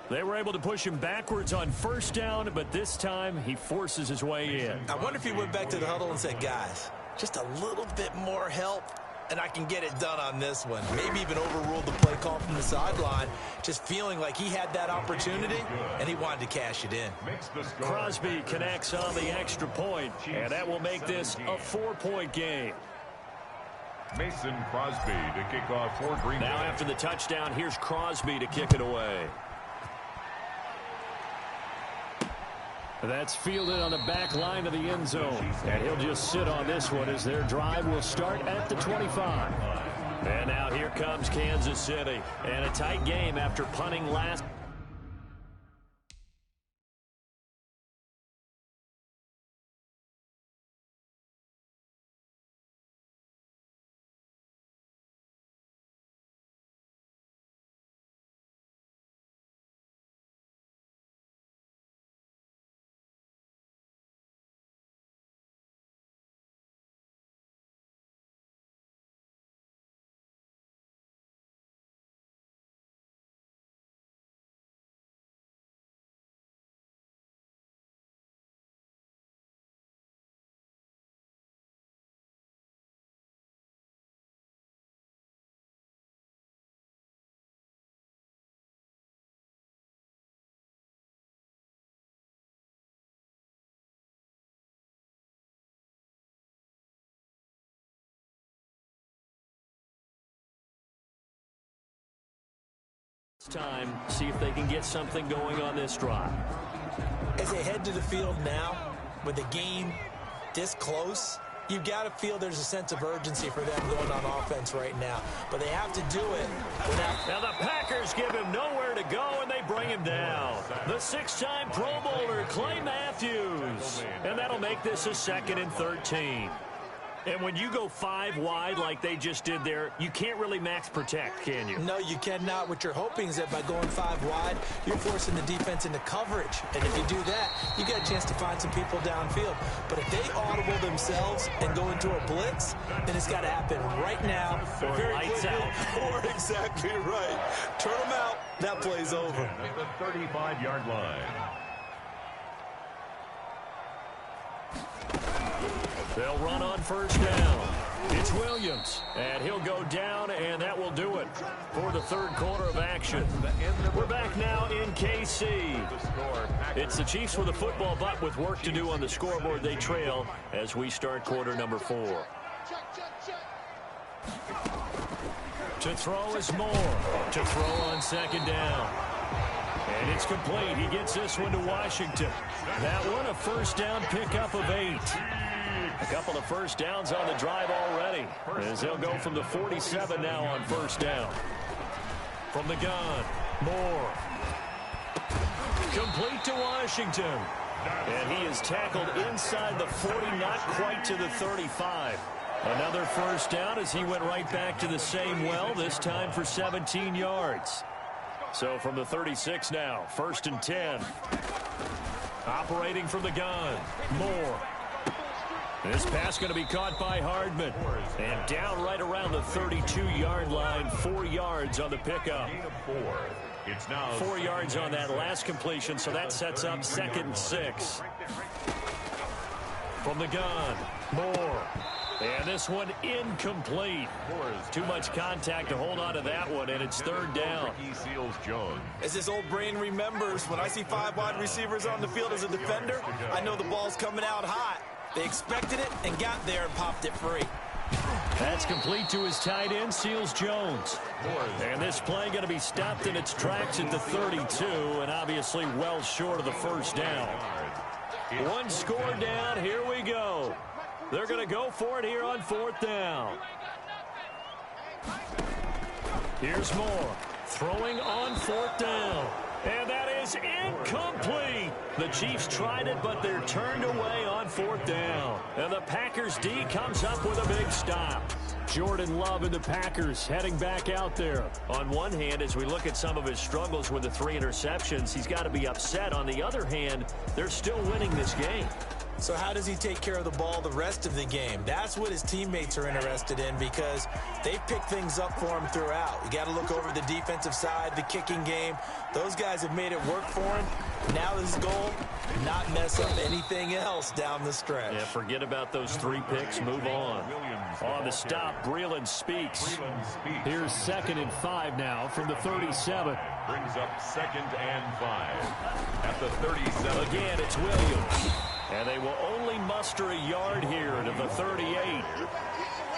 They were able to push him backwards on first down, but this time he forces his way in. I wonder if he went back to the huddle and said, guys, just a little bit more help, and I can get it done on this one. Maybe even overruled the play call from the sideline, just feeling like he had that opportunity, and he wanted to cash it in. Crosby connects on the extra point, and that will make this a 4-point game. Mason Crosby to kick off for Green Bay. Now after the touchdown, here's Crosby to kick it away. That's fielded on the back line of the end zone. And he'll just sit on this one as their drive will start at the 25. And now here comes Kansas City. And a tight game after punting last. Time, see if they can get something going on this drive. As they head to the field now, with the game this close, you've got to feel there's a sense of urgency for them going on offense right now. But they have to do it without... Now the Packers give him nowhere to go, and they bring him down. The 6-time Pro Bowler, Clay Matthews. And that'll make this a 2nd and 13. And when you go 5 wide like they just did there, you can't really max protect, can you? No, you cannot. What you're hoping is that by going 5 wide, you're forcing the defense into coverage. And if you do that, you get a chance to find some people downfield. But if they audible themselves and go into a blitz, then it's got to happen right now. Or lights out. Or exactly right. Turn them out. That play's over. At the 35-yard line. They'll run on first down. It's Williams, and he'll go down, and that will do it for the third quarter of action. We're back now in KC. It's the Chiefs with a football, but with work to do on the scoreboard, they trail as we start quarter number 4. To throw is Moore. To throw on second down. And it's complete. He gets this one to Washington. That one a first down pickup of 8. A couple of first downs on the drive already, as they'll go from the 47 now on first down. From the gun, Moore. Complete to Washington. And he is tackled inside the 40, not quite to the 35. Another first down as he went right back to the same well, this time for 17 yards. So from the 36 now, 1st and 10. Operating from the gun, Moore. This pass going to be caught by Hardman. And down right around the 32-yard line, 4 yards on the pickup. 4 yards on that last completion, so that sets up 2nd and 6. From the gun, Moore. And this one incomplete. Too much contact to hold on to that one, and it's third down. As this old brain remembers, when I see 5 wide receivers on the field as a defender, I know the ball's coming out hot. They expected it and got there and popped it free. That's complete to his tight end, Seals Jones. And this play going to be stopped in its tracks at the 32, and obviously well short of the first down. One score down, here we go. They're going to go for it here on fourth down. Here's Moore, throwing on fourth down. And that is incomplete. The Chiefs tried it, but they're turned away on fourth down. And the Packers D comes up with a big stop. Jordan Love and the Packers heading back out there. On one hand, as we look at some of his struggles with the 3 interceptions, he's got to be upset. On the other hand, they're still winning this game. So how does he take care of the ball the rest of the game? That's what his teammates are interested in, because they pick things up for him throughout. You got to look over the defensive side, the kicking game. Those guys have made it work for him. Now his goal, not mess up anything else down the stretch. Yeah, forget about those 3 picks. Move on. On the stop, Breeland speaks. Here's 2nd and 5 now from the 37. Brings up 2nd and 5 at the 37. Again, it's Williams. And they will only muster a yard here to the 38.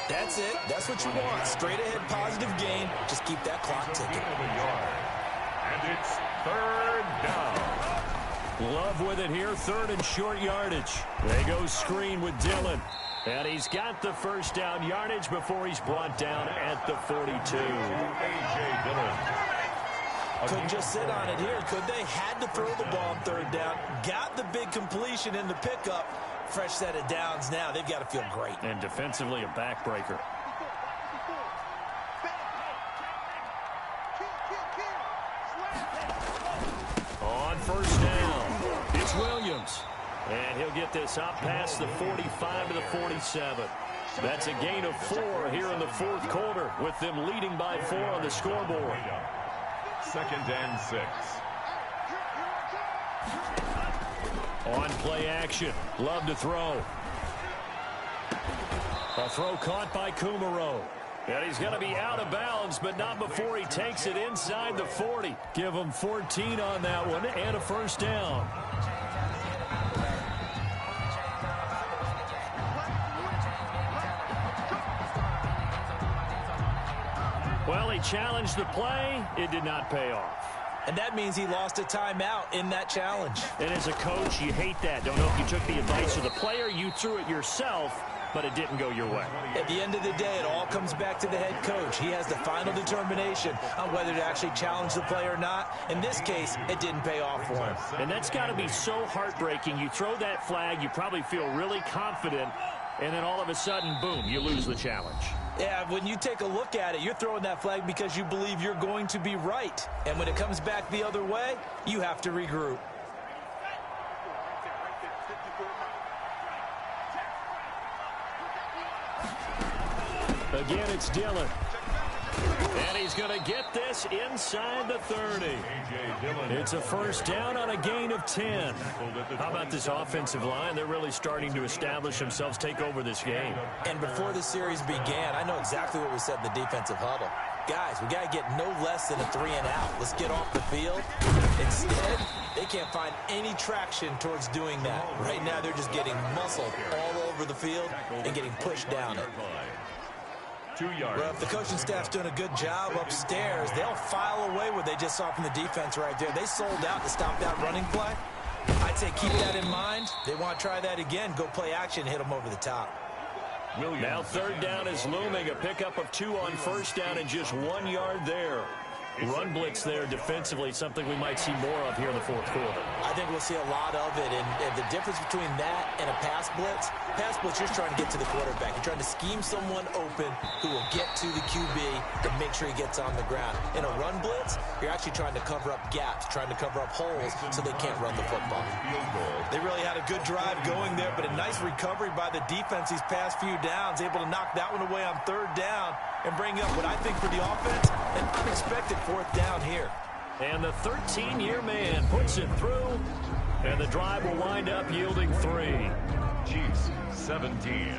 That's it. That's what you want. Straight ahead positive gain. Just keep that clock ticking. And it's 3rd down. Love with it here, 3rd and short yardage. They go screen with Dillon. And he's got the first down yardage before he's brought down at the 42. A.J. Dillon. Couldn't just sit on it here, could they? Had to throw the ball on 3rd down. Got the big completion in the pickup. Fresh set of downs now. They've got to feel great. And defensively, a backbreaker. On first down, it's Williams. And he'll get this up past the 45 to the 47. That's a gain of 4 here in the 4th quarter, with them leading by 4 on the scoreboard. 2nd and 6. On play action. Love to throw. A throw caught by Kumaro. And he's going to be out of bounds, but not before he takes it inside the 40. Give him 14 on that one and a first down. Well, he challenged the play. It did not pay off. And that means he lost a timeout in that challenge. And as a coach, you hate that. Don't know if you took the advice of the player, you threw it yourself, but it didn't go your way. At the end of the day, it all comes back to the head coach. He has the final determination on whether to actually challenge the play or not. In this case, it didn't pay off for him. And that's got to be so heartbreaking. You throw that flag, you probably feel really confident, and then all of a sudden, boom, you lose the challenge. Yeah, when you take a look at it, you're throwing that flag because you believe you're going to be right. And when it comes back the other way, you have to regroup. Again, it's Dillon. And he's going to get this inside the 30. It's a first down on a gain of 10. How about this offensive line? They're really starting to establish themselves, take over this game. And before the series began, I know exactly what we said in the defensive huddle. Guys, we got to get no less than a 3 and out. Let's get off the field. Instead, they can't find any traction towards doing that. Right now, they're just getting muscled all over the field and getting pushed down it. 2 yards. Well, if the coaching staff's doing a good job upstairs, they'll file away what they just saw from the defense right there. They sold out to stop that running play. I'd say keep that in mind. They want to try that again. Go play action, hit them over the top. Now 3rd down is looming. A pickup of 2 on first down and just 1 yard there. Run blitz there defensively, something we might see more of here in the 4th quarter. I think we'll see a lot of it, and the difference between that and a pass blitz, you're just trying to get to the quarterback. You're trying to scheme someone open who will get to the QB and make sure he gets on the ground. In a run blitz, you're actually trying to cover up gaps, trying to cover up holes so they can't run the football. They really had a good drive going there, but a nice recovery by the defense these past few downs, able to knock that one away on 3rd down and bring up what I think for the offense, an unexpected 4th down here. And the 13-year man puts it through, and the drive will wind up yielding 3. Chiefs 17.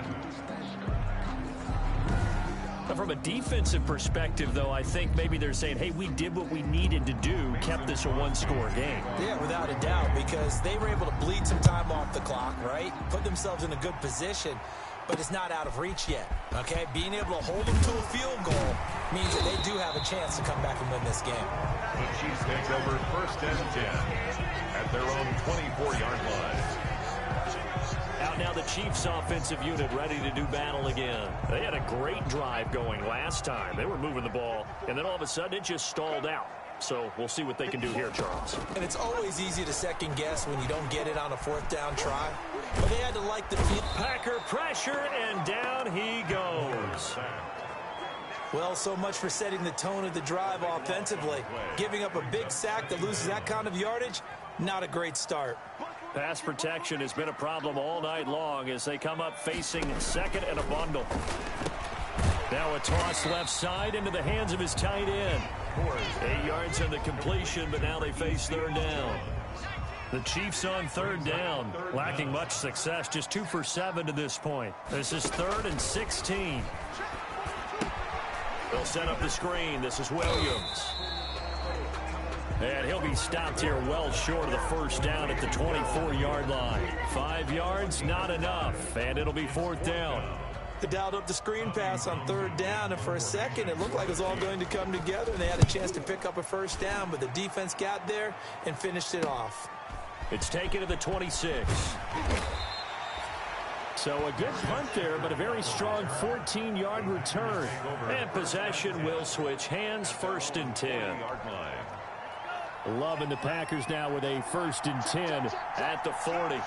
From a defensive perspective, though, I think maybe they're saying, hey, we did what we needed to do, kept this a one-score game. Yeah, without a doubt, because they were able to bleed some time off the clock, right? Put themselves in a good position, but it's not out of reach yet, okay? Being able to hold them to a field goal means that they do have a chance to come back and win this game. The Chiefs take over 1st and 10 at their own 24-yard line. Out now the Chiefs offensive unit ready to do battle again. They had a great drive going last time. They were moving the ball, and then all of a sudden it just stalled out. So we'll see what they can do here, Charles. And it's always easy to second guess when you don't get it on a 4th down try. But they had to like the field. Packer pressure, and down he goes. Well, so much for setting the tone of the drive offensively. Giving up a big sack that loses that kind of yardage, not a great start. Pass protection has been a problem all night long as they come up facing 2nd and a bundle. Now a toss left side into the hands of his tight end. 8 yards on the completion, but now they face 3rd down. The Chiefs on 3rd down, lacking much success, just 2 for 7 to this point. This is 3rd and 16. They'll set up the screen. This is Williams. And he'll be stopped here well short of the 1st down at the 24-yard line. 5 yards, not enough, and it'll be 4th down. They dialed up the screen pass on 3rd down, and for a second it looked like it was all going to come together, and they had a chance to pick up a 1st down, but the defense got there and finished it off. It's taken to the 26. So a good punt there, but a very strong 14-yard return. And possession will switch hands, 1st and 10. Loving the Packers now with a 1st and 10 at the 40.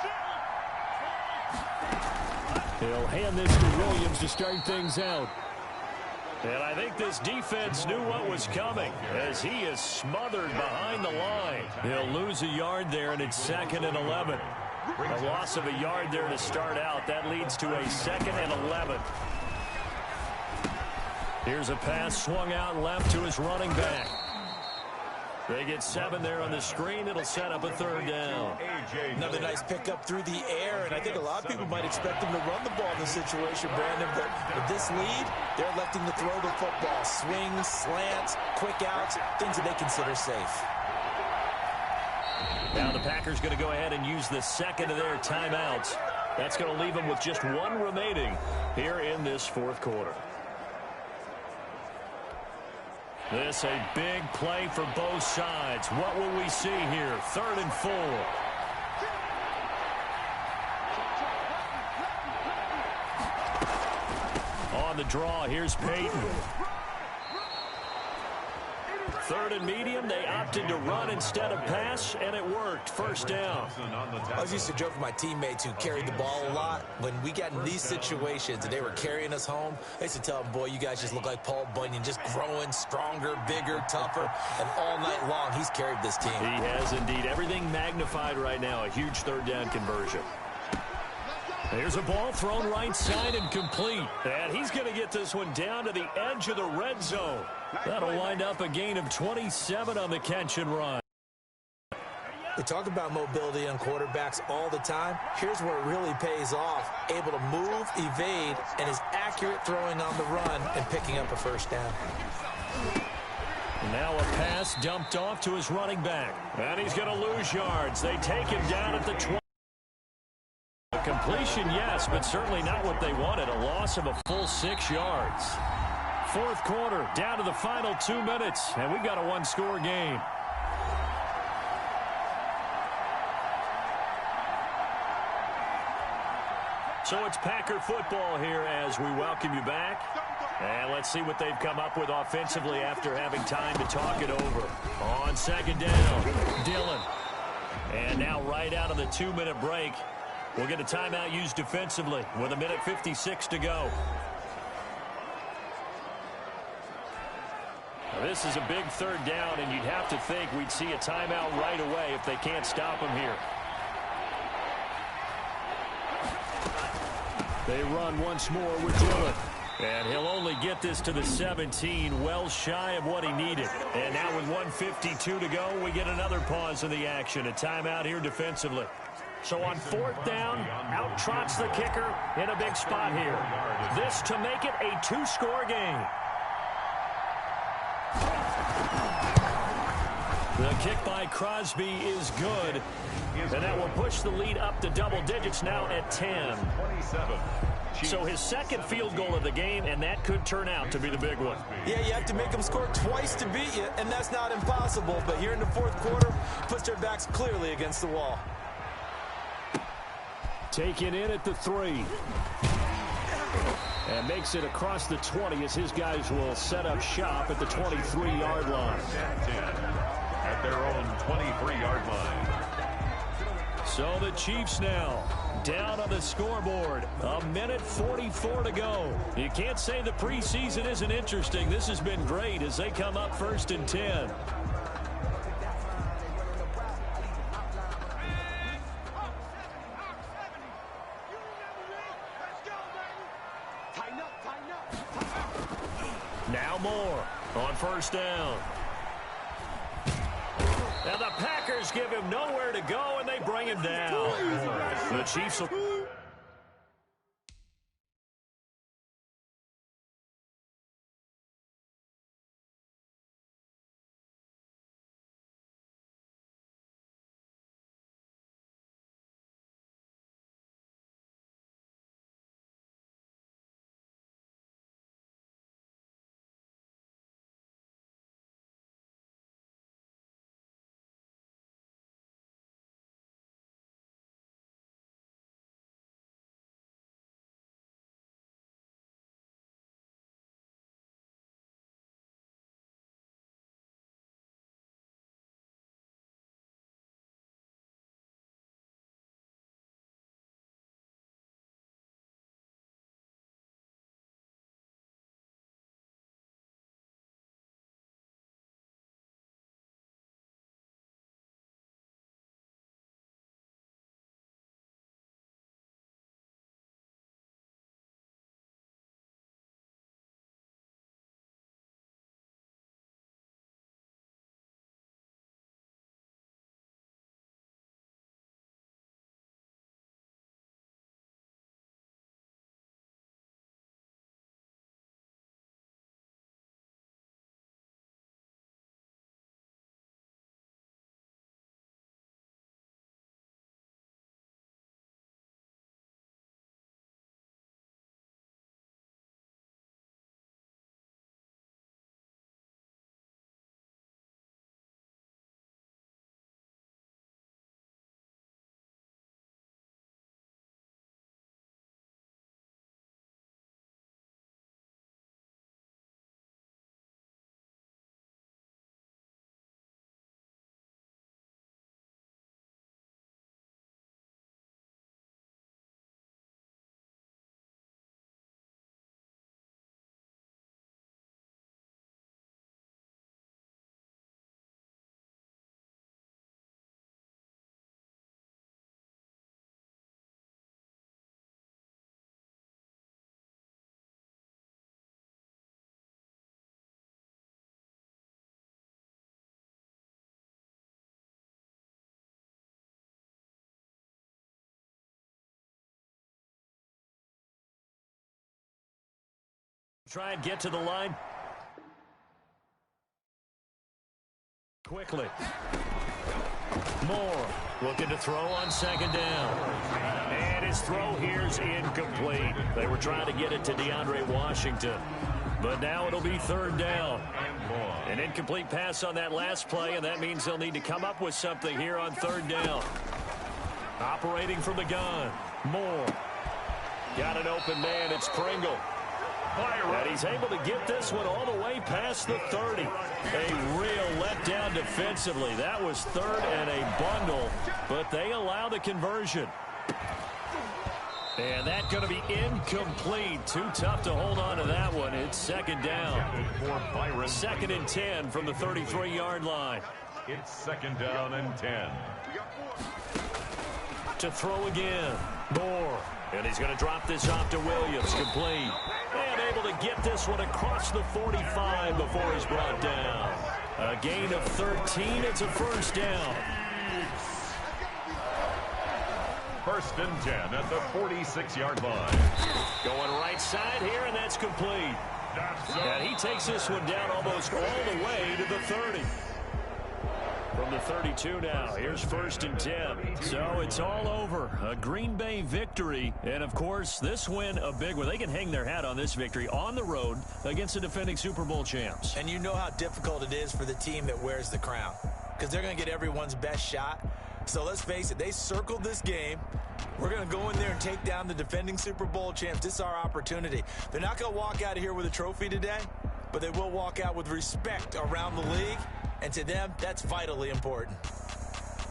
He'll hand this to Williams to start things out. And I think this defense knew what was coming as he is smothered behind the line. He'll lose a yard there, and it's 2nd and 11. A loss of a yard there to start out. That leads to a 2nd and 11. Here's a pass swung out left to his running back. They get 7 there on the screen. It'll set up a 3rd down. Another nice pickup through the air, and I think a lot of people might expect them to run the ball in this situation, Brandon, but with this lead, they're electing to throw the football. Swings, slants, quick outs, things that they consider safe. Now the Packers going to go ahead and use the 2nd of their timeouts. That's going to leave them with just 1 remaining here in this 4th quarter. This a big play for both sides. What will we see here? 3rd and 4. On the draw, here's Peyton. 3rd and medium, they opted to run instead of pass, and it worked. 1st down. I was used to joke with my teammates who carried the ball a lot. When we got in these situations and they were carrying us home, I used to tell them, boy, you guys just look like Paul Bunyan, just growing stronger, bigger, tougher, and all night long he's carried this team. He has indeed. Everything magnified right now. A huge 3rd down conversion. There's a ball thrown right side and complete. And he's going to get this one down to the edge of the red zone. That'll wind up a gain of 27 on the catch and run. We talk about mobility on quarterbacks all the time. Here's where it really pays off. Able to move, evade, and is accurate throwing on the run and picking up a 1st down. Now a pass dumped off to his running back. And he's going to lose yards. They take him down at the 20. Completion, yes, but certainly not what they wanted. A loss of a full 6 yards. 4th quarter, down to the final 2 minutes, and we've got a 1-score game. So it's Packer football here as we welcome you back. And let's see what they've come up with offensively after having time to talk it over. On 2nd down, Dillon. And now right out of the 2-minute break, we'll get a timeout used defensively with 1:56 to go. Now this is a big 3rd down, and you'd have to think we'd see a timeout right away if they can't stop him here. They run once more with Dillon. And he'll only get this to the 17, well shy of what he needed. And now with 1:52 to go, we get another pause in the action. A timeout here defensively. So on 4th down, out trots the kicker in a big spot here. This to make it a 2-score game. The kick by Crosby is good. And that will push the lead up to double digits now at 10. So his second field goal of the game, and that could turn out to be the big one. Yeah, you have to make them score twice to beat you, and that's not impossible. But here in the 4th quarter, puts their backs clearly against the wall. Taken in at the 3. And makes it across the 20 as his guys will set up shop at the 23-yard line. At their own 23-yard line. So the Chiefs now down on the scoreboard. 1:44 to go. You can't say the preseason isn't interesting. This has been great as they come up 1st and 10. Now more on 1st down. And the Packers give him nowhere to go, and they bring him down. The Chiefs will... Try and get to the line quickly. Moore looking to throw on 2nd down. And his throw here's incomplete. They were trying to get it to DeAndre Washington. But now it'll be 3rd down. An incomplete pass on that last play, and that means they'll need to come up with something here on 3rd down. Operating from the gun. Moore. Got an open man. It's Pringle. And he's able to get this one all the way past the 30. A real letdown defensively. That was 3rd and a bundle, but they allow the conversion. And that's going to be incomplete. Too tough to hold on to that one. It's 2nd down. 2nd and 10 from the 33-yard line. It's 2nd down and 10. To throw again. Moore. And he's going to drop this off to Williams. Complete. And able to get this one across the 45 before he's brought down. A gain of 13. It's a 1st down. First and 10 at the 46-yard line. Going right side here, and that's complete. And he takes this one down almost all the way to the 30. From the 32 now, here's first and 10. So it's all over. A Green Bay victory. And, of course, this win, a big one. They can hang their hat on this victory on the road against the defending Super Bowl champs. And you know how difficult it is for the team that wears the crown, because they're going to get everyone's best shot. So let's face it, they circled this game. We're going to go in there and take down the defending Super Bowl champs. This is our opportunity. They're not going to walk out of here with a trophy today, but they will walk out with respect around the league. And to them, that's vitally important.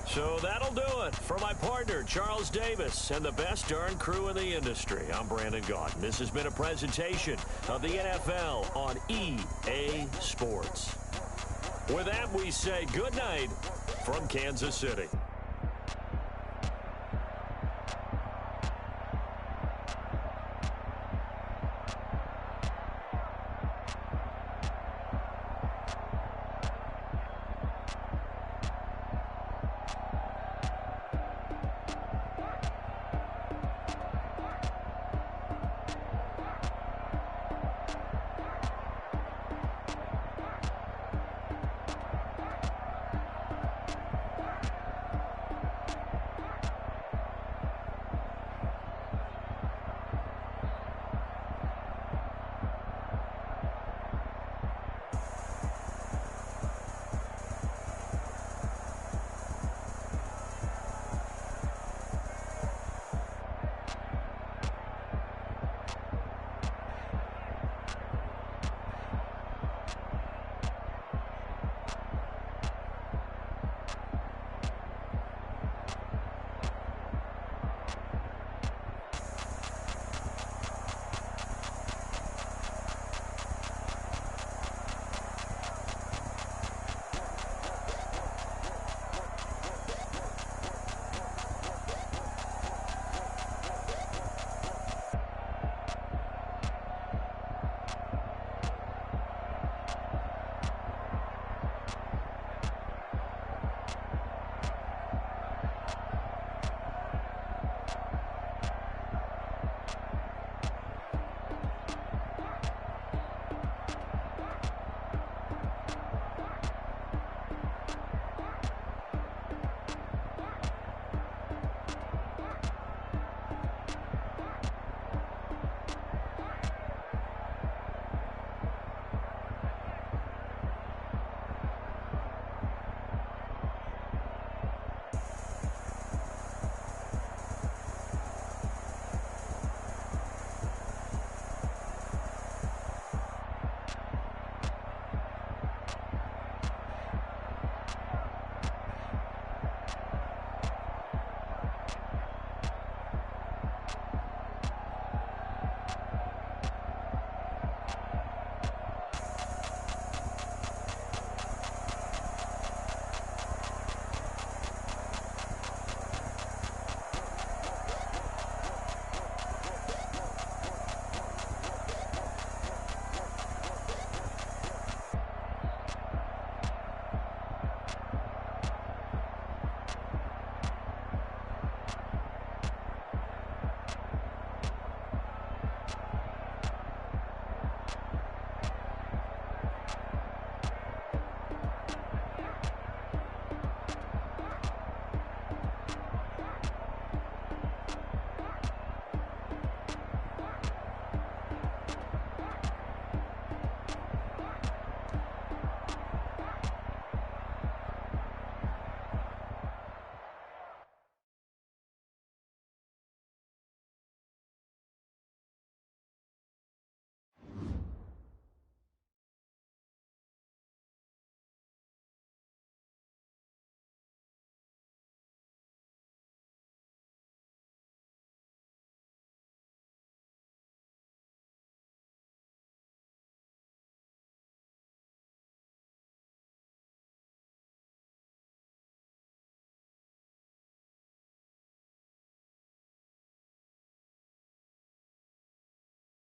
So that'll do it for my partner, Charles Davis, and the best darn crew in the industry. I'm Brandon Gaudin. This has been a presentation of the NFL on EA Sports. With that, we say good night from Kansas City.